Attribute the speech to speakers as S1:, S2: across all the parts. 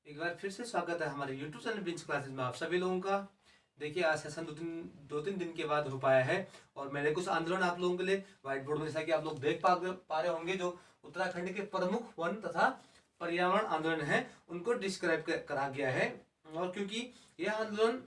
S1: एक बार फिर से स्वागत है हमारे YouTube चैनल बिंच क्लासेस में आप सभी लोगों का। देखिए आज सेशन दो तीन दिन के बाद हो पाया है और मैंने कुछ आंदोलन आप लोगों के लिए व्हाइट बोर्ड में, जैसा कि आप लोग देख पा रहे होंगे, जो उत्तराखंड के प्रमुख वन तथा पर्यावरण आंदोलन है उनको डिस्क्राइब करा गया है। और क्योंकि यह आंदोलन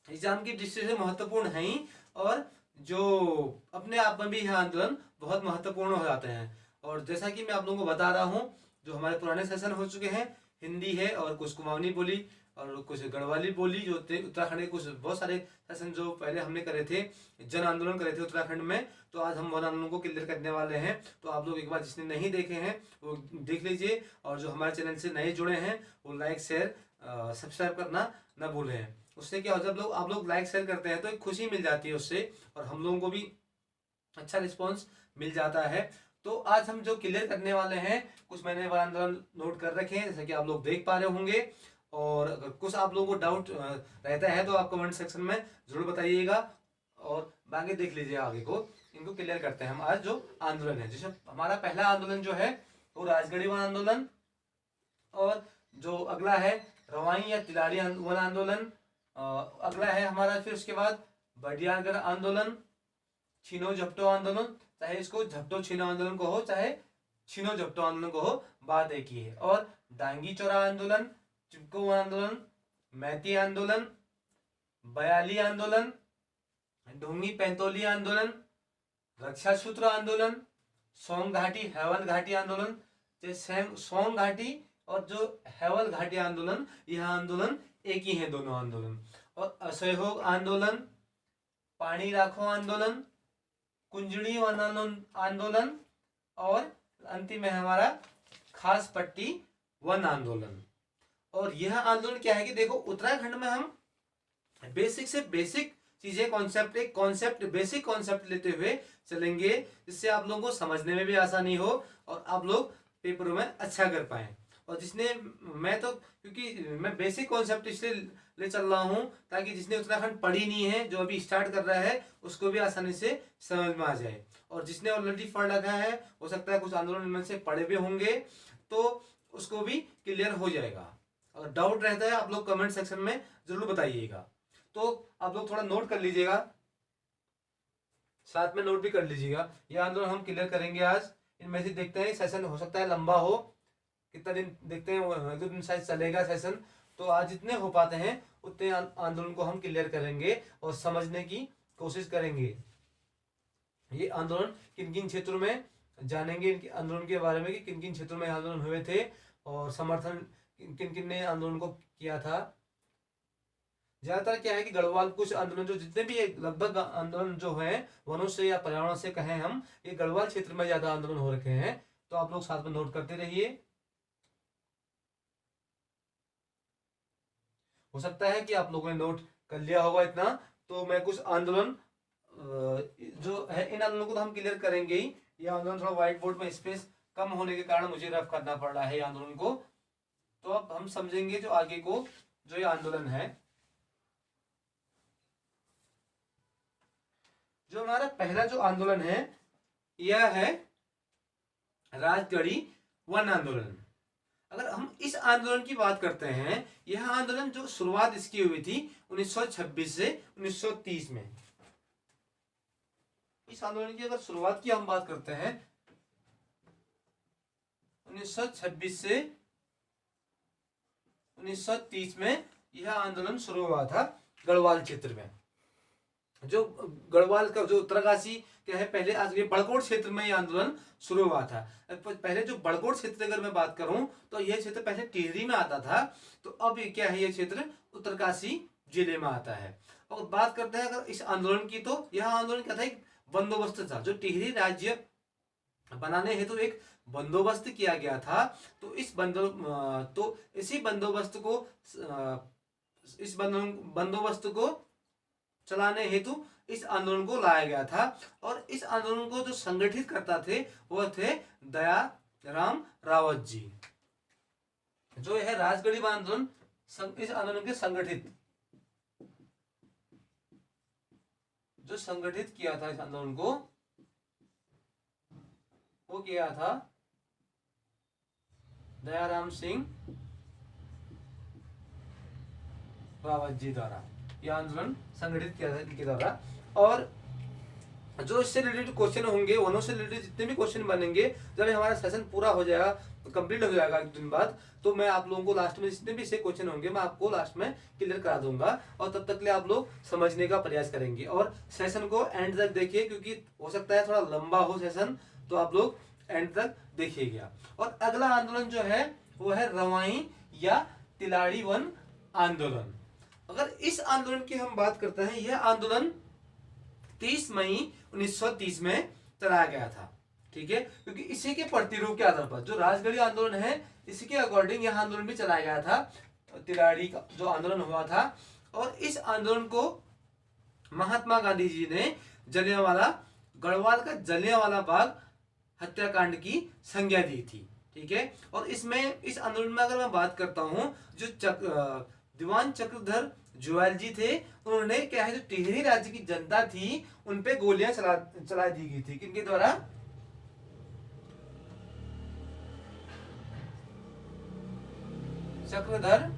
S1: एग्जाम की दृष्टि से महत्वपूर्ण है ही, और जो अपने आप में भी यह आंदोलन बहुत महत्वपूर्ण हो जाते हैं। और जैसा कि मैं आप लोगों को बता रहा हूँ, जो हमारे पुराने सेशन हो चुके हैं, हिंदी है और कुछ कुमाऊनी बोली और कुछ गढ़वाली बोली, जो उत्तराखंड के कुछ बहुत सारे सेशन जो पहले हमने करे थे, जन आंदोलन करे थे उत्तराखंड में, तो आज हम वन आंदोलन को क्लियर करने वाले हैं। तो आप लोग एक बार जिसने नहीं देखे हैं वो देख लीजिए, और जो हमारे चैनल से नए जुड़े हैं वो लाइक शेयर सब्सक्राइब करना न भूलें। उससे क्या होता है, जब आप लोग लाइक शेयर करते हैं तो एक खुशी मिल जाती है उससे, और हम लोगों को भी अच्छा रिस्पॉन्स मिल जाता है। तो आज हम जो क्लियर करने वाले हैं, कुछ मैंने वन आंदोलन नोट कर रखे हैं जैसा कि आप लोग देख पा रहे होंगे। और अगर कुछ आप लोगों को डाउट रहता है तो आप कमेंट सेक्शन में जरूर बताइएगा, और बाकी देख लीजिए आगे को। इनको क्लियर करते हैं हम। आज जो आंदोलन है, जैसे हमारा पहला आंदोलन जो है वो राजगढ़ी वन आंदोलन, और जो अगला है रवाई या तिलारी वन आंदोलन, अगला है हमारा फिर उसके बाद बडियागढ़ आंदोलन, छीनो झपटो आंदोलन, चाहे इसको झपटो छीनो आंदोलन को हो चाहे छीनो झपटो आंदोलन को हो, बात एक ही है। और डांगी चौरा आंदोलन, चिपको आंदोलन, मैती आंदोलन, बयाली आंदोलन, ढोंगी पैंतोली आंदोलन, रक्षा सूत्र आंदोलन, सोंग घाटी हैवल घाटी आंदोलन, सोंग घाटी और जो हैवल घाटी आंदोलन, यह आंदोलन एक ही है दोनों आंदोलन। और असहयोग आंदोलन, पानी राखो आंदोलन, कुंजड़ी आंदोलन, और अंतिम है हमारा खास पट्टी वन आंदोलन। और यह आंदोलन क्या है कि देखो, उत्तराखंड में हम बेसिक से बेसिक चीजें, कॉन्सेप्ट बेसिक कॉन्सेप्ट लेते हुए चलेंगे, जिससे आप लोगों को समझने में भी आसानी हो और आप लोग पेपरों में अच्छा कर पाए। और जिसने, मैं तो क्योंकि मैं बेसिक कॉन्सेप्ट इसलिए ले चल रहा हूँ ताकि जिसने उत्तराखंड पढ़ी नहीं है, जो अभी स्टार्ट कर रहा है, उसको भी आसानी से समझ में आ जाए। और जिसने ऑलरेडी पढ़ रखा है, हो सकता है कुछ आंदोलन में से पढ़े भी होंगे, तो उसको भी क्लियर हो जाएगा। अगर डाउट रहता है आप लोग कमेंट सेक्शन में जरूर बताइएगा। तो आप लोग थोड़ा नोट कर लीजिएगा, साथ में नोट भी कर लीजिएगा। यह आंदोलन हम क्लियर करेंगे आज। इनमें से देखते हैं, सेशन हो सकता है लंबा हो, कितना दिन देखते हैं, एक दो दिन शायद चलेगा सेशन। तो आज जितने हो पाते हैं उतने आंदोलन को हम क्लियर करेंगे और समझने की कोशिश करेंगे। ये आंदोलन किन किन क्षेत्रों में जानेंगे, इनके आंदोलन के बारे में कि किन किन क्षेत्रों में आंदोलन हुए थे और समर्थन किन किन ने आंदोलन को किया था। ज्यादातर क्या है कि गढ़वाल, कुछ आंदोलन जो जितने भी लगभग आंदोलन जो है वनों से या पर्यावरण से कहें हम, ये गढ़वाल क्षेत्र में ज्यादा आंदोलन हो रखे हैं। तो आप लोग साथ में नोट करते रहिए। हो सकता है कि आप लोगों ने नोट कर लिया होगा इतना। तो मैं कुछ आंदोलन जो है, इन आंदोलनों को तो हम क्लियर करेंगे ही। ये आंदोलन थोड़ा व्हाइट बोर्ड में स्पेस कम होने के कारण मुझे रफ करना पड़ रहा है ये आंदोलन को। तो अब हम समझेंगे जो आगे को, जो ये आंदोलन है। जो हमारा पहला जो आंदोलन है, यह है राजगढ़ी वन आंदोलन। अगर हम इस आंदोलन की बात करते हैं, यह आंदोलन जो शुरुआत इसकी हुई थी 1926 से 1930 में। इस आंदोलन की अगर शुरुआत की हम बात करते हैं 1926 से 1930 में, यह आंदोलन शुरू हुआ था गढ़वाल क्षेत्र में। जो गढ़वाल का जो उत्तरकाशी क्या है, पहले आज ये बड़कोट क्षेत्र में यह आंदोलन शुरू हुआ था। पहले जो बड़कोट क्षेत्र अगर मैं बात करूं तो यह क्षेत्र पहले टिहरी में आता था, तो अब ये क्या है, यह क्षेत्र उत्तरकाशी जिले में आता है। और बात करते हैं अगर इस आंदोलन की, तो यह आंदोलन क्या था, एक बंदोबस्त था। जो टिहरी राज्य बनाने हेतु एक बंदोबस्त किया गया था। तो इसी बंदोबस्त को चलाने हेतु इस आंदोलन को लाया गया था। और इस आंदोलन को जो संगठित करता थे वो थे दयाराम रावत जी। जो है राजगढ़ी आंदोलन, इस आंदोलन के संगठित किया था, इस आंदोलन को वो किया था दयाराम सिंह रावत जी द्वारा यह आंदोलन संगठित किया था इनके द्वारा। और जो इससे रिलेटेड क्वेश्चन होंगे, वनों से रिलेटेड जितने भी क्वेश्चन बनेंगे, जब हमारा सेशन पूरा हो जाएगा, कंप्लीट हो जाएगा एक दिन बाद, तो मैं आप लोगों को लास्ट में जितने भी से क्वेश्चन होंगे मैं आपको लास्ट में क्लियर करा दूंगा। और तब तक के लिए आप लोग समझने का प्रयास करेंगे और सेशन को एंड तक देखिए, क्योंकि हो सकता है थोड़ा लंबा हो सेशन, तो आप लोग एंड तक देखिएगा। और अगला आंदोलन जो है वो है रवाई या तिलाड़ी वन आंदोलन। अगर इस आंदोलन की हम बात करते हैं, यह आंदोलन 30 मई 1930 में चलाया गया था। ठीक है, क्योंकि इसी के प्रतिरूप के आधार पर जो राजगढ़ी आंदोलन है, इसी के अकॉर्डिंग यह आंदोलन भी चलाया गया था, तिलाड़ी का जो आंदोलन हुआ था। और इस आंदोलन को महात्मा गांधी जी ने जलियांवाला, गढ़वाल का जलियांवाला बाग हत्याकांड की संज्ञा दी थी। ठीक है, और इसमें इस आंदोलन में अगर मैं बात करता हूं, जो दीवान चक्रधर जुएल जी थे, उन्होंने क्या है, जो टिहरी राज्य की जनता थी उन पे गोलियां चला दी गई थी। किनके द्वारा? चक्रधर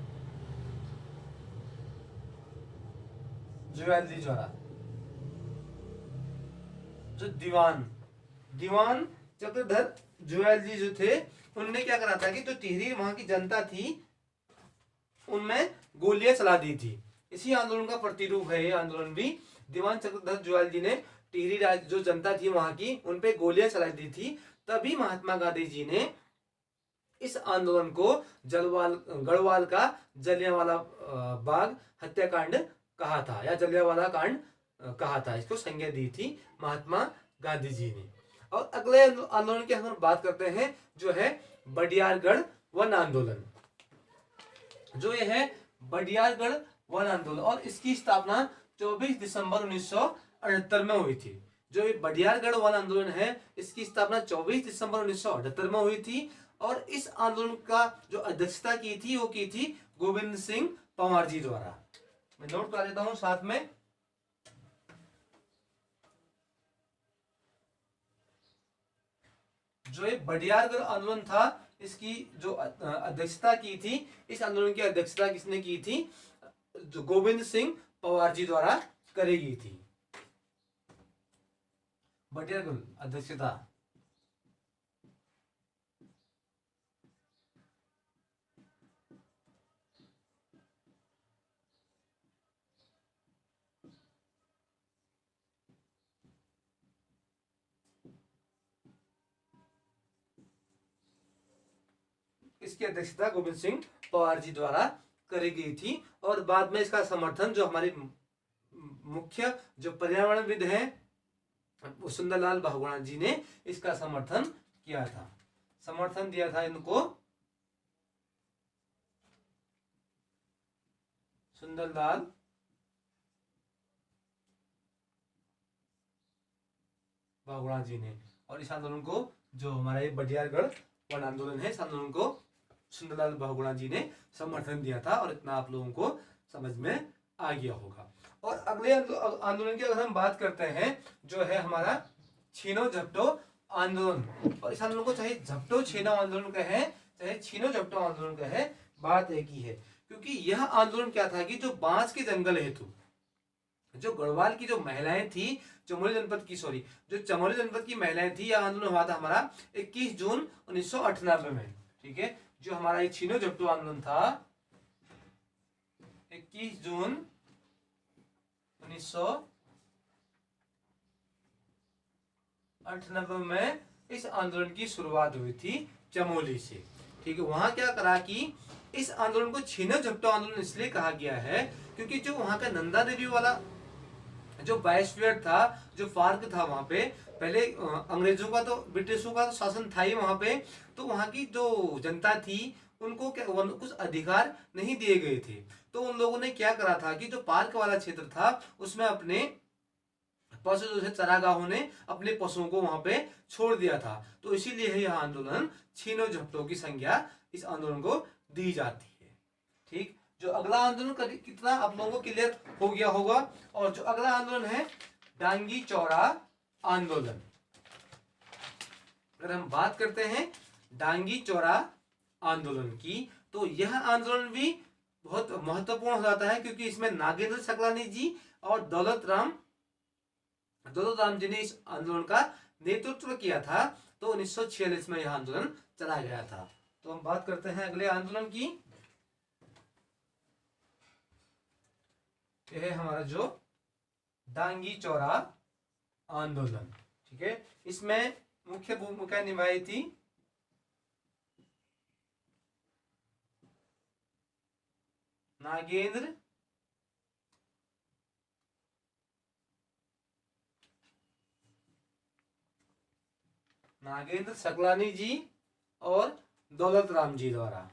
S1: जुएल जी द्वारा। जो दीवान चक्रधर जुएल जी जो थे, उन्होंने क्या करा था कि जो टिहरी वहां की जनता थी उनमें गोलियां चला दी थी। इसी आंदोलन का प्रतिरूप है ये आंदोलन भी। दीवान चक्रधर जुएल जी ने टिहरी राज्य जो जनता थी वहां की, उन पे गोलियां चला दी थी। तभी महात्मा गांधी जी ने इस आंदोलन को गढ़वाल का जलियांवाला बाग हत्याकांड कहा था, या जलियांवाला कांड कहा था, इसको संज्ञा दी थी महात्मा गांधी जी ने। और अगले आंदोलन की हम बात करते हैं, जो है बडियारगढ़ वन आंदोलन। जो ये है बडियारगढ़ वन आंदोलन, और इसकी स्थापना 24 दिसंबर 1978 में हुई थी। जो बडियारगढ़ वन आंदोलन है, इसकी स्थापना 24 दिसंबर 1978 में हुई थी। और इस आंदोलन का जो अध्यक्षता की थी वो की थी गोविंद सिंह पंवार जी द्वारा। मैं नोट करा देता हूं साथ में। जो ये बडियारगढ़ आंदोलन था, इसकी जो अध्यक्षता की थी, इस आंदोलन की अध्यक्षता किसने की थी? जो गोविंद सिंह पंवार जी द्वारा करी गई थी। बडियारगढ़ अध्यक्षता इसकी अध्यक्षता गोविंद सिंह पंवार जी द्वारा करी गई थी। और बाद में इसका समर्थन जो हमारे मुख्य जो पर्यावरणविद हैं सुंदरलाल बहुगुणा जी ने इसका समर्थन किया था, समर्थन दिया था इनको सुंदरलाल बहुगुणा जी ने। और इस आंदोलन को, जो हमारा ये बडियारगढ़ वन आंदोलन है, इस आंदोलन को सुंदरलाल बहुगुणा जी ने समर्थन दिया था। और इतना आप लोगों को समझ में आ गया होगा। और अगले आंदोलन की अगर हम बात करते हैं, जो है हमारा छीनो झपटो आंदोलन। और इस आंदोलन को चाहे झपटो छीनो आंदोलन कहे, चाहे छीनो झपटो आंदोलन कहे, बात एक ही है। क्योंकि यह आंदोलन क्या था कि जो बांस के जंगल हेतु जो गढ़वाल की जो महिलाएं थी, चमोली जनपद की महिलाएं थी, यह आंदोलन हुआ था हमारा 21 जून 1998 में। ठीक है, जो हमारा ये छीनो झपटो आंदोलन था 21 जून 1998 में इस आंदोलन की शुरुआत हुई थी चमोली से। ठीक है, वहां क्या करा कि इस आंदोलन को छीनो झपटो आंदोलन इसलिए कहा गया है क्योंकि जो वहां का नंदा देवी वाला जो बायोस्फीयर था, जो पार्क था, वहां पे पहले अंग्रेजों का तो ब्रिटिशों का तो शासन था ही वहां पे। तो वहां की जो जनता थी उनको कुछ अधिकार नहीं दिए गए थे। तो उन लोगों ने क्या करा था कि जो पार्क वाला क्षेत्र था उसमें अपने पशु जो चरागाहों ने अपने पशुओं को वहां पे छोड़ दिया था। तो इसीलिए यह आंदोलन छीनो झपटो की संज्ञा इस आंदोलन को दी जाती है। ठीक, जो अगला आंदोलन कितना आप लोगों को क्लियर हो गया होगा। और जो अगला आंदोलन है डांगी चौड़ा आंदोलन। अगर हम बात करते हैं डांगी चौड़ा आंदोलन की, तो यह आंदोलन भी बहुत महत्वपूर्ण हो जाता है, क्योंकि इसमें नागेंद्र सकलानी जी और दौलत राम जी ने इस आंदोलन का नेतृत्व किया था। तो 1946 में यह आंदोलन चला गया था। तो हम बात करते हैं अगले आंदोलन की। यह है हमारा जो डांगी चौरा आंदोलन। ठीक है, इसमें मुख्य भूमिका निभाई थी नागेंद्र सकलानी जी और दौलत राम जी द्वारा।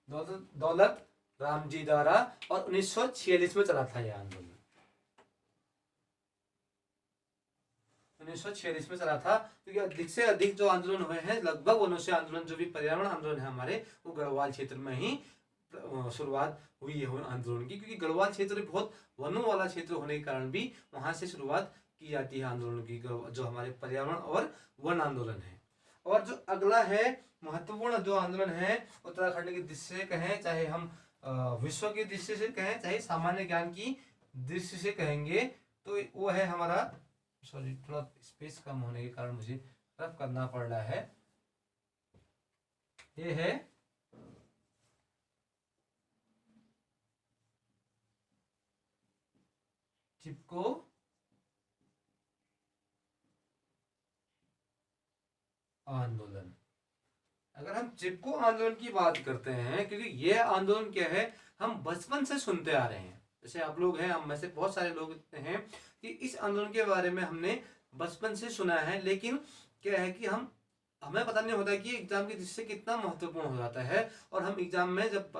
S1: दौलत राम जी द्वारा, और 1946 में चला था यह आंदोलन। 1946 में चला था, क्योंकि अधिक से अधिक जो आंदोलन हुए हैं, लगभग उनमें से आंदोलन जो भी पर्यावरण आंदोलन है हमारे, वो गढ़वाल क्षेत्र में ही शुरुआत हुई है आंदोलन की, क्योंकि गढ़वाल क्षेत्र बहुत वनों वाला क्षेत्र होने के कारण भी वहां से शुरुआत की जाती है आंदोलन की, जो हमारे पर्यावरण और वन आंदोलन है। और जो अगला है महत्वपूर्ण जो आंदोलन है, उत्तराखंड की दृष्टि से कहें, चाहे हम विश्व की दृष्टि से कहें, चाहे सामान्य ज्ञान की दृष्टि से कहेंगे, तो वो है हमारा, सॉरी थोड़ा स्पेस कम होने के कारण मुझे रफ करना पड़ रहा है, ये है चिपको आंदोलन। अगर हम चिपको आंदोलन की बात करते हैं, क्योंकि यह आंदोलन क्या है, हम बचपन से सुनते आ रहे हैं, जैसे आप लोग हैं, हम में से बहुत सारे लोग हैं कि इस आंदोलन के बारे में हमने बचपन से सुना है, लेकिन क्या है कि हमें पता नहीं होता कि एग्जाम की दृष्टि से कितना महत्वपूर्ण हो जाता है, और हम एग्जाम में जब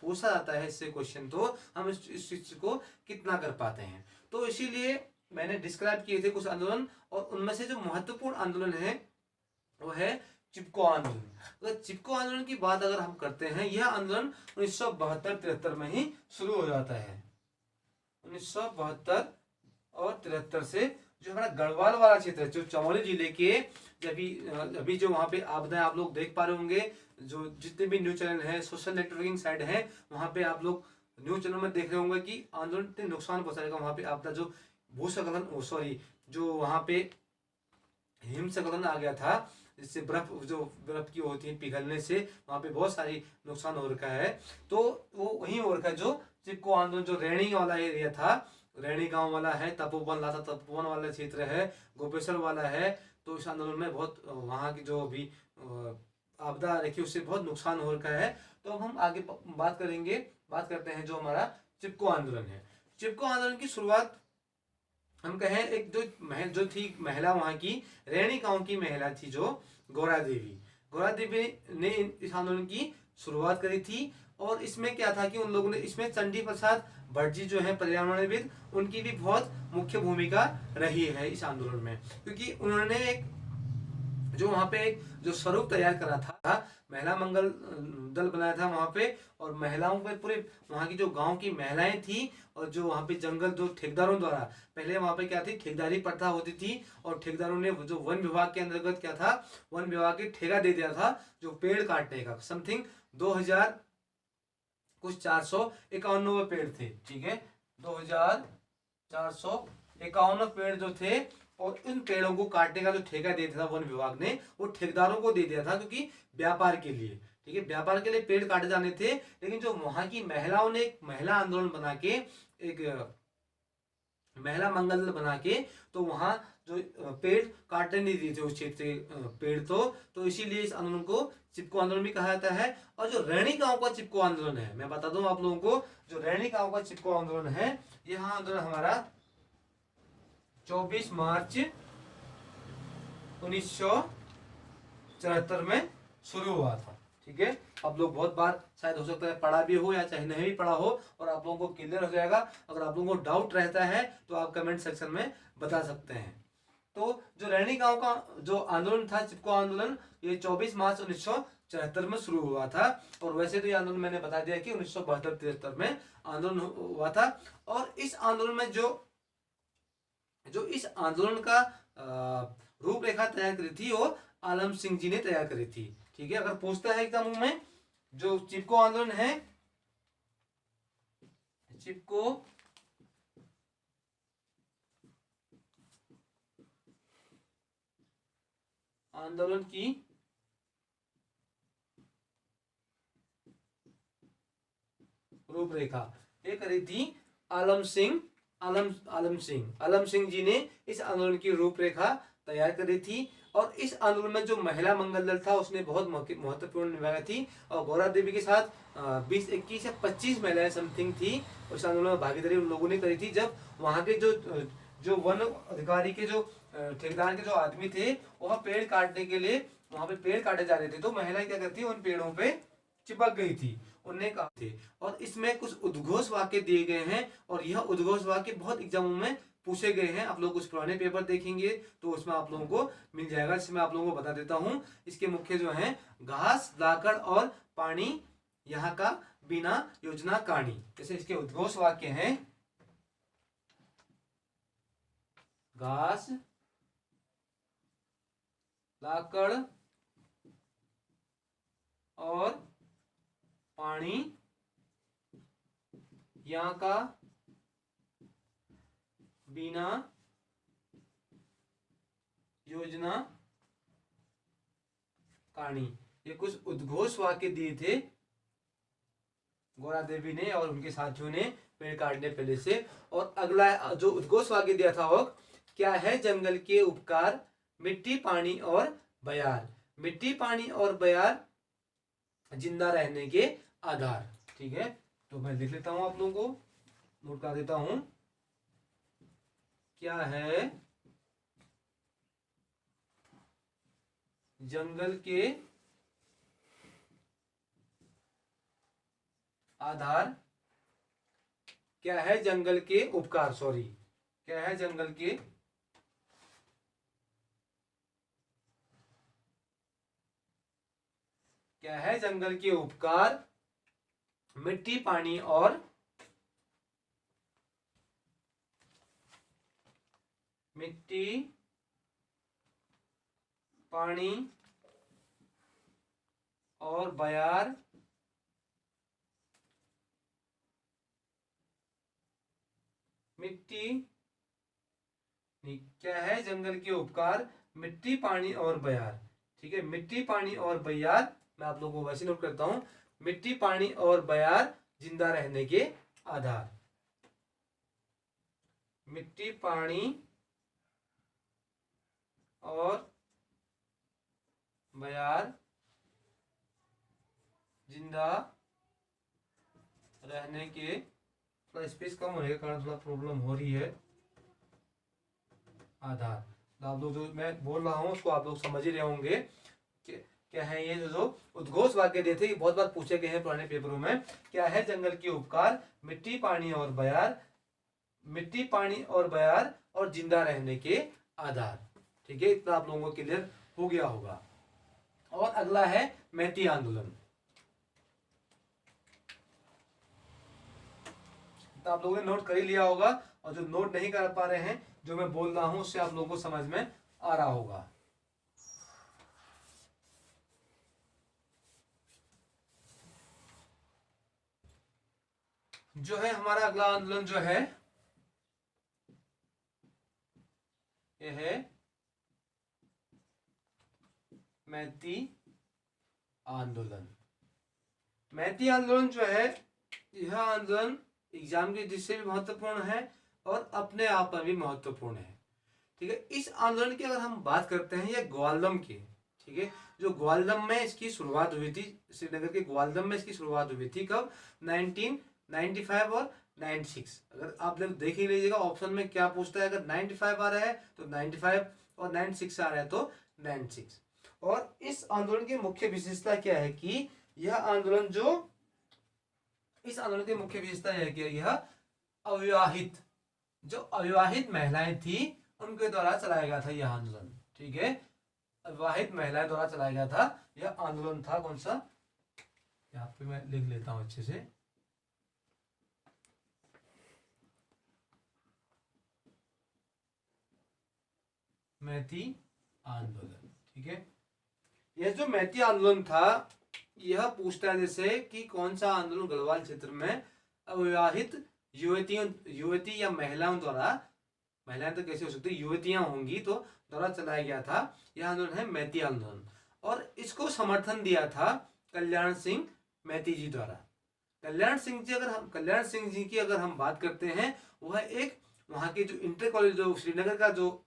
S1: पूछा जाता है इससे क्वेश्चन, तो हम इस चीज को कितना कर पाते हैं। तो इसीलिए मैंने डिस्क्राइब किए थे कुछ आंदोलन, और उनमें से जो महत्वपूर्ण आंदोलन है वो है चिपको आंदोलन। तो चिपको आंदोलन की बात अगर हम करते हैं, यह आंदोलन 1972-73 में ही शुरू हो जाता है। 1972 और 73 से जो हमारा गढ़वाल वाला क्षेत्र है, जो चमोली जिले के, अभी जो वहाँ पे आपदाएं आप लोग देख पा रहे होंगे, जो जितने भी न्यूज चैनल है, सोशल नेटवर्किंग साइट है, वहाँ पे आप लोग न्यूज चैनल में देख रहे होंगे कि आंदोलन इतने नुकसान पहुंचाएगा वहाँ पे आपदा, जो भूस्खलन, सॉरी, जो वहाँ पे हिमस्खलन आ गया था, जिससे बर्फ की होती है पिघलने से वहाँ पे बहुत सारी नुकसान हो रखा है। तो वो वही हो रखा है जो चिपको आंदोलन, जो रैणी वाला एरिया था, रैणी गांव वाला है, तपोवन लाता तपोवन वाला क्षेत्र है, गोपेश्वर वाला है। तो इस आंदोलन में बहुत वहाँ की जो भी आपदा रखी उससे बहुत नुकसान हो रखा है। तो अब हम आगे बात करते हैं जो हमारा चिपको आंदोलन है। चिपको आंदोलन की शुरुआत हम कहें, एक जो थी महिला, वहां की रैणी गांव की महिला थी, जो गौरा देवी ने इस आंदोलन की शुरुआत करी थी। और इसमें क्या था कि उन लोगों ने, इसमें चंडी प्रसाद भट्ट जी जो है पर्यावरणविद, उनकी भी बहुत मुख्य भूमिका रही है इस आंदोलन में, क्योंकि उन्होंने एक जो वहां पे एक जो स्वरूप तैयार करा था, महिला मंगल दल बनाया था वहां पे, और महिलाओं पे पूरे वहां की जो गांव की महिलाएं थी, और जो वहां पे जंगल जो ठेकेदारों द्वारा, पहले वहां पे क्या थी, ठेकेदारी प्रथा होती थी, और ठेकेदारों ने जो वन विभाग के अंतर्गत क्या था, वन विभाग के ठेका दे दिया था जो पेड़ काटने का, समथिंग 2000 कुछ 451 पेड़ थे। ठीक है, 2451 पेड़ जो थे, और इन पेड़ों को काटने का जो ठेका दे दिया था वन विभाग ने, वो ठेकेदारों को दे दिया था, क्योंकि व्यापार के लिए, ठीक है, व्यापार के लिए पेड़ काटे जाने थे। लेकिन जो वहां की महिलाओं ने एक महिला आंदोलन बना के, एक महिला मंगल दल बना के, तो वहां जो पेड़ काटने नहीं दिए थे उस क्षेत्र के पेड़, तो इसीलिए इस आंदोलन को चिपको आंदोलन भी कहा जाता है। और जो रैणी गांव का चिपको आंदोलन है, मैं बता दूं आप लोगों को, जो रैणी गांव का चिपको आंदोलन है, यह आंदोलन हमारा 24 मार्च 1974 में शुरू हुआ था। ठीक है, आप लोग बहुत बार शायद हो सकता है पढ़ा भी हो या चाहे नहीं भी पढ़ा हो, और आप लोगों को क्लियर हो जाएगा। अगर आप लोगों को डाउट रहता है तो आप कमेंट सेक्शन में बता सकते हैं। तो जो रैणी गांव का जो आंदोलन था, चिपको आंदोलन, ये 24 मार्च 1974 में शुरू हुआ था। और वैसे तो ये आंदोलन मैंने बता दिया कि 1972-73 में आंदोलन हुआ था। और इस आंदोलन में जो इस आंदोलन का रूप रूपरेखा तैयार करी थी और आलम सिंह जी ने तैयार करी थी। ठीक है, अगर पूछता है एग्जाम में, जो चिपको आंदोलन है, चिपको आंदोलन की रूपरेखा ये करी थी आलम सिंह आलम सिंह जी ने इस आंदोलन की रूपरेखा तैयार करी थी। और इस आंदोलन में जो महिला मंगल दल था उसने बहुत महत्वपूर्ण निभाया थी। और गौरा देवी के साथ 20, 21 या 25 महिलाएं समथिंग थी। उस आंदोलन में भागीदारी उन लोगों ने करी थी। जब वहां के जो वन अधिकारी के जो ठेकेदार के जो आदमी थे वह पेड़ काटने के लिए वहां पे पेड़ काटे जा रहे थे, तो महिलाएं क्या करती उन पेड़ों पे चिपक गई थी, उन्हें कहा थे। और इसमें कुछ उद्घोष वाक्य दिए गए हैं और यह उद्घोष वाक्य बहुत एग्जामों में पूछे गए हैं। आप लोग उस पुराने पेपर देखेंगे तो उसमें आप लोगों को मिल जाएगा। इसमें आप लोगों को बता देता हूं, इसके मुख्य जो हैं घास, लाकड़ और पानी, यहाँ का बिना योजना कहानी, जैसे इसके उद्घोष वाक्य हैं घास, लाकड़ और पानी, यहाँ का बिना योजना कहानी। ये कुछ उद्घोष वाक्य दिए थे गौरा देवी ने और उनके साथियों ने पेड़ काटने पहले से। और अगला जो उद्घोष वाक्य दिया था वो क्या है, जंगल के उपकार, मिट्टी, पानी और बयार। मिट्टी, पानी और बयार जिंदा रहने के आधार। ठीक है, तो मैं लिख लेता हूं, आप लोगों को नोट कर देता हूं। क्या है जंगल के आधार, क्या है जंगल के उपकार, सॉरी, क्या है जंगल के उपकार, मिट्टी, पानी और बयार क्या है जंगल के उपकार, मिट्टी, पानी और बयार। ठीक है, मिट्टी, पानी और बयार, मैं आप लोगों को वैसे नोट करता हूं, मिट्टी, पानी और बयार जिंदा रहने के आधार। मिट्टी, पानी और बयार जिंदा रहने के, थोड़ा स्पेस कम होने के कारण थोड़ा प्रॉब्लम हो रही है, आधार। तो आप लोग जो मैं बोल रहा हूं उसको आप लोग समझ ही रहे होंगे कि क्या है। ये जो उद्घोष वाक्य देते हैं बहुत बार पूछे गए हैं पुराने पेपरों में। क्या है जंगल के उपकार, मिट्टी, पानी और बयार, मिट्टी, पानी और बयार और जिंदा रहने के आधार। ठीक है, इतना आप लोगों को क्लियर हो गया होगा। और अगला है मैती आंदोलन। तो आप लोगों ने नोट कर ही लिया होगा, और जो नोट नहीं कर पा रहे हैं, जो मैं बोल रहा हूं उससे आप लोगों को समझ में आ रहा होगा। जो है हमारा अगला आंदोलन जो है यह है मैती आंदोलन। मैती आंदोलन जो है, यह आंदोलन एग्जाम की दृष्टि से भी महत्वपूर्ण है और अपने आप में भी महत्वपूर्ण है। ठीक है, इस आंदोलन की अगर हम बात करते हैं ये ग्वालदम की, ठीक है, जो ग्वालदम में इसकी शुरुआत हुई थी, श्रीनगर के ग्वालदम में इसकी शुरुआत हुई थी। कब? 1995 और 96। अगर आप लोग देख ही लीजिएगा ऑप्शन में क्या पूछता है, अगर 95 आ रहा है तो 95 और 96 आ रहा है तो 96। और इस आंदोलन की मुख्य विशेषता क्या है कि यह आंदोलन इस आंदोलन की मुख्य विशेषता है कि यह अविवाहित महिलाएं थी उनके द्वारा चलाया गया था यह आंदोलन। ठीक है, अविवाहित महिलाएं द्वारा चलाया गया था यह आंदोलन था। कौन सा, यहाँ पे मैं लिख लेता हूं अच्छे से। मैती आंदोलन। ठीक है, यह जो मैती आंदोलन था यह पूछता है जैसे कि कौन सा आंदोलन गढ़वाल क्षेत्र में अविवाहित युवती या महिलाओं द्वारा, महिलाएं तो कैसे हो सकती, युवतियां होंगी तो द्वारा चलाया गया था। यह आंदोलन है मैती आंदोलन और इसको समर्थन दिया था कल्याण सिंह मैती जी द्वारा। कल्याण सिंह जी की अगर हम बात करते हैं, वह एक वहाँ के जो इंटर कॉलेज, जो श्रीनगर का जो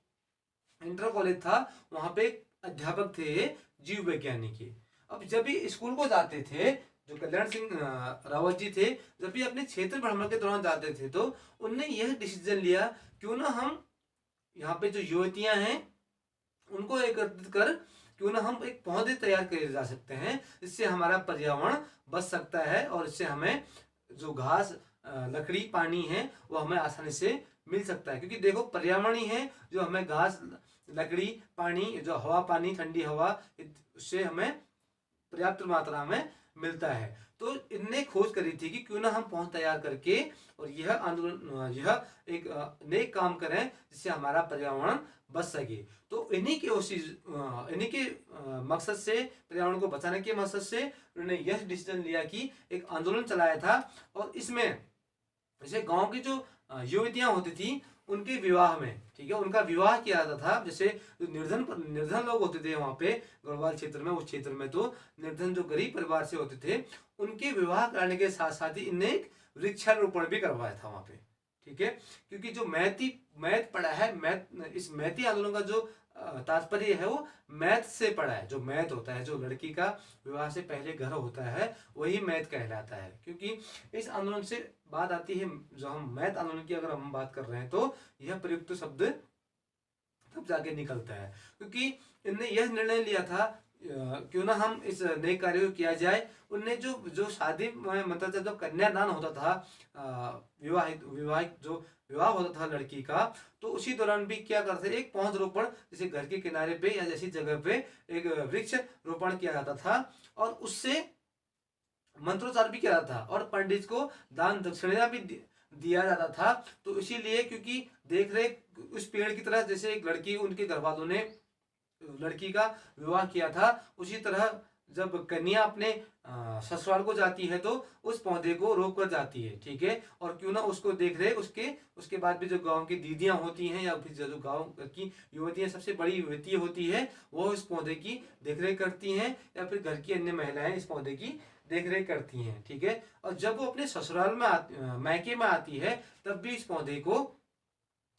S1: इंटर कॉलेज था, वहाँ पे एक अध्यापक थे जीव वैज्ञानिक के। अब जब भी स्कूल को जाते थे, जो कल्याण सिंह रावत जी थे, जब भी अपने क्षेत्र भ्रमण के दौरान जाते थे तो उनने यह डिसीजन लिया, क्यों ना हम यहाँ पे जो युवतियां हैं उनको एकत्रित कर क्यों ना हम एक पौधे तैयार किए जा सकते हैं, इससे हमारा पर्यावरण बच सकता है और इससे हमें जो घास, लकड़ी, पानी है वो हमें आसानी से मिल सकता है। क्योंकि देखो पर्यावरण ही है जो हमें घास, लकड़ी, पानी, जो हवा, पानी, ठंडी हवा, उससे हमें पर्याप्त मात्रा में मिलता है। तो इनने खोज करी थी कि क्यों ना हम पौध तैयार करके और यह आंदोलन, यह एक नेक काम करें जिससे हमारा पर्यावरण बच सके। तो इन्हीं के मकसद से, पर्यावरण को बचाने के मकसद से उन्होंने यह डिसीजन लिया कि एक आंदोलन चलाया था। और इसमें जैसे गांव की जो युवतियां होती थी उनके विवाह में, ठीक है, उनका विवाह किया जाता था। जैसे जो निर्धन लोग होते थे वहां पे गढ़वाल क्षेत्र में, उस क्षेत्र में तो निर्धन जो गरीब परिवार से होते थे उनके विवाह करने के साथ साथ ही इनने एक वृक्षारोपण भी करवाया था वहां पे। ठीक है, क्योंकि जो मैथ पढ़ा है, इस मैती आंदोलन का जो तात्पर्य है वो मैथ से पढ़ा है। जो मैथ होता है, जो लड़की का विवाह से पहले घर होता है, वही मैथ कहलाता है। क्योंकि इस आंदोलन से बात आती है, जो हम मैथ आंदोलन की अगर हम बात कर रहे हैं तो यह प्रयुक्त शब्द तब जाके निकलता है। क्योंकि इनने यह निर्णय लिया था क्यों ना हम इस नए कार्य को किया जाए। उनने जो शादी में, मतलब जब कन्यादान होता था, विवाहित जो विवाह होता था लड़की का, तो उसी दौरान भी क्या करते, एक पौध रोपण, जैसे घर के किनारे पे या जैसी जगह पे एक वृक्ष रोपण किया जाता था और उससे मंत्रोच्चार भी किया जाता था और पंडित को दान दक्षिणा भी दिया जाता था। तो इसीलिए क्योंकि देख रहे उस पेड़ की तरह, जैसे एक लड़की, उनके घर वालों ने लड़की का विवाह किया था, उसी तरह जब कन्या अपने ससुराल को जाती है तो उस पौधे को रोक कर जाती है। ठीक है, और क्यों ना उसको देख रहे उसके बाद भी जो गांव की दीदियां होती हैं या फिर जो गांव की युवतियां, सबसे बड़ी युवती होती है, वो इस पौधे की देखरेख करती हैं या फिर घर की अन्य महिलाएं इस पौधे की देखरेख करती हैं। ठीक है, और जब वो अपने ससुराल में मायके में आती है तब भी इस पौधे को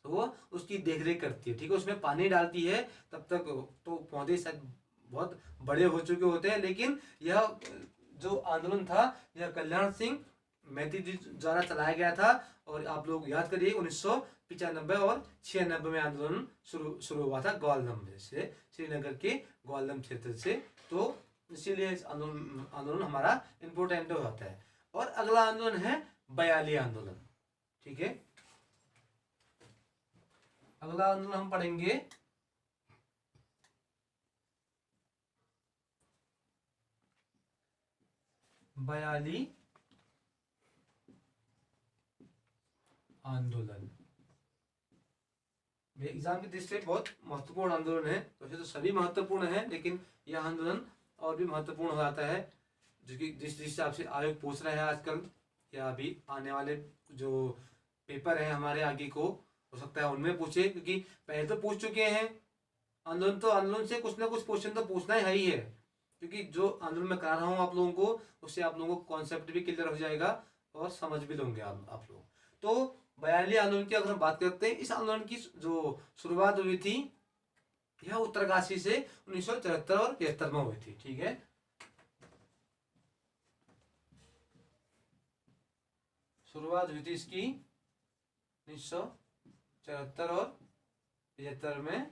S1: वो उसकी देखरेख करती है। ठीक है, उसमें पानी डालती है, तब तक तो पौधे शायद बहुत बड़े हो चुके होते हैं। लेकिन यह जो आंदोलन था यह कल्याण सिंह मैती जी द्वारा चलाया गया था। और आप लोग याद करिए 1995 और 96 में आंदोलन शुरू हुआ था ग्वालदम से, श्रीनगर के ग्वालदम क्षेत्र से। तो इसीलिए इस आंदोलन हमारा इंपोर्टेंट हो जाता है। और अगला आंदोलन है बयाली आंदोलन। ठीक है, अगला आंदोलन हम पढ़ेंगे बयाली आंदोलन। एग्जाम की दृष्टि से बहुत महत्वपूर्ण आंदोलन है। वैसे तो सभी महत्वपूर्ण है, लेकिन यह आंदोलन और भी महत्वपूर्ण हो जाता है, जो कि जिस हिसाब से आयोग पूछ रहा है आजकल, या अभी आने वाले जो पेपर है हमारे आगे को, हो सकता है उनमें पूछे। क्योंकि पहले तो पूछ चुके हैं आंदोलन, तो आंदोलन से कुछ ना कुछ क्वेश्चन तो पूछना ही है। क्योंकि जो आंदोलन में करा रहा हूँ आप लोगों को, उससे आप लोगों को कॉन्सेप्ट भी क्लियर हो जाएगा और समझ भी लोगे आप लोग। तो बयाली आंदोलन की अगर हम बात करते हैं, इस आंदोलन की जो शुरुआत हुई थी यह उत्तरकाशी से 1974 और 73 में हुई थी। ठीक है, शुरुआत हुई थी इसकी 1974 और 75 में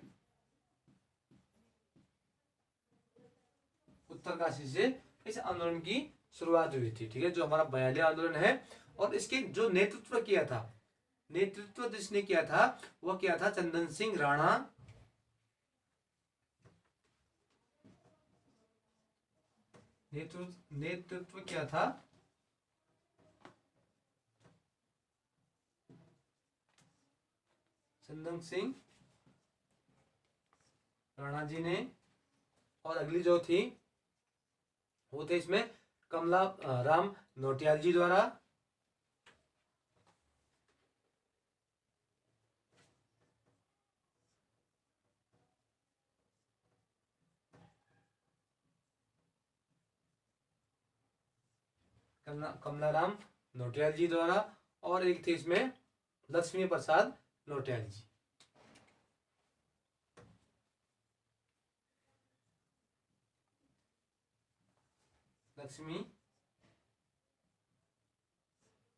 S1: उत्तरकाशी से इस आंदोलन की शुरुआत हुई थी। ठीक है, जो हमारा बयाली आंदोलन है। और इसके जो नेतृत्व जिसने किया था वह किया था चंदन सिंह राणा। नेतृत्व किया था चंदन सिंह राणा जी ने, और अगली जो थी वो थे इसमें कमला राम नौटियाल जी द्वारा। कमला राम नौटियाल जी द्वारा, और एक थे इसमें लक्ष्मी प्रसाद नौटियाल जी। लक्ष्मी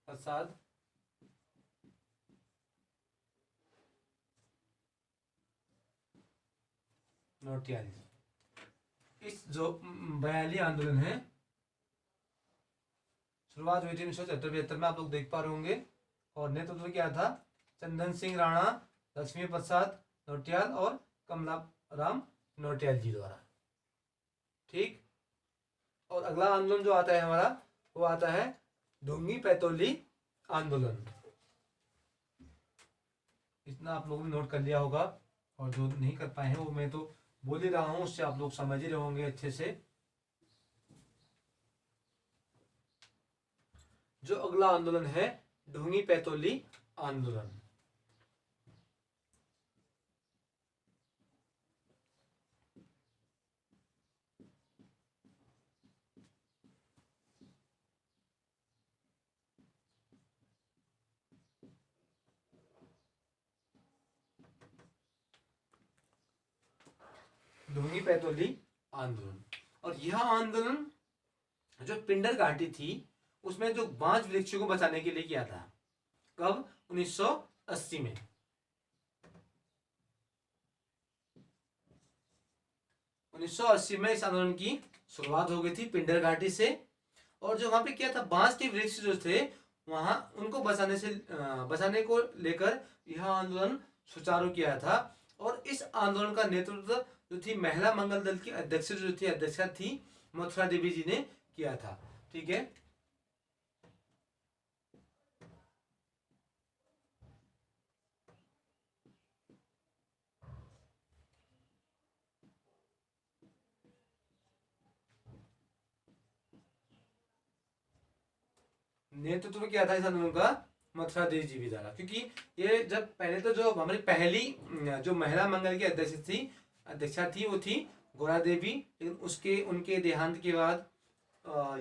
S1: प्रसाद नौटियाल जी। इस जो बयाली आंदोलन है, शुरुआत हुई थी 1973 में, आप लोग देख पा रहे होंगे, और नेतृत्व क्या था? चंदन सिंह राणा, लक्ष्मी प्रसाद नौटियाल और कमला राम नौटियाल जी द्वारा। ठीक। और अगला आंदोलन जो आता है हमारा, वो आता है ढोंगी पैतौली आंदोलन। इतना आप लोगों ने नोट कर लिया होगा, और जो नहीं कर पाए हैं वो मैं तो बोल ही रहा हूं, उससे आप लोग समझ ही रहे होंगे अच्छे से। जो अगला आंदोलन है ढोंगी पैतौली आंदोलन। ढोंगी पैतौली आंदोलन, और यह आंदोलन जो पिंडर घाटी थी उसमें जो बांज वृक्षों को बचाने के लिए किया था। कब? 1980 में। 1980 में इस आंदोलन की शुरुआत हो गई थी पिंडर घाटी से, और जो वहां पे क्या था, बांस के वृक्ष जो थे वहां उनको बचाने को लेकर यह आंदोलन सुचारू किया था। और इस आंदोलन का नेतृत्व जो थी महिला मंगल दल की अध्यक्षा थी मथुरा देवी जी ने किया था। ठीक है। नेतृत्व किया था इस आंदोलन का मथुरा देवी जी द्वारा, क्योंकि ये जब पहले तो जो हमारी पहली जो महिला मंगल की अध्यक्षा थी वो थी गौरा देवी, लेकिन उसके उनके देहांत के बाद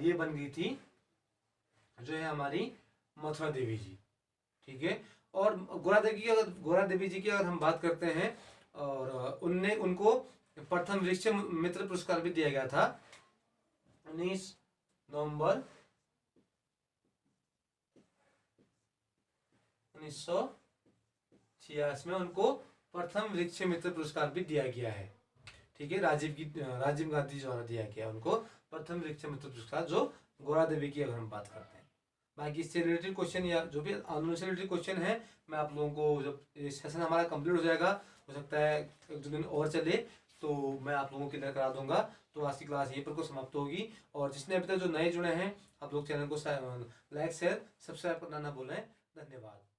S1: ये बन गई थी जो है हमारी मथुरा देवी जी। ठीक है। और गौरा देवी जी की अगर हम बात करते हैं, और उनने उनको प्रथम वृक्ष मित्र पुरस्कार भी दिया गया था 19 नवंबर 1986 में उनको प्रथम वृक्ष मित्र पुरस्कार भी दिया गया है। ठीक है। राजीव गांधी द्वारा दिया गया उनको प्रथम वृक्ष मित्र पुरस्कार, जो गौरा देवी की अगर हम बात करते हैं। बाकी इससे रिलेटेड क्वेश्चन या जो भी आंदोलन से रिलेटेड क्वेश्चन है, मैं आप लोगों को जब सेशन हमारा कंप्लीट हो जाएगा, हो सकता है एक दो दिन और चले, तो मैं आप लोगों को क्लियर करा दूंगा। तो आज की क्लास यहीं पर को समाप्त होगी। और जिसने अभी तक जो नए जुड़े हैं, आप लोग चैनल को लाइक शेयर सब्सक्राइब करना ना भूलें। धन्यवाद।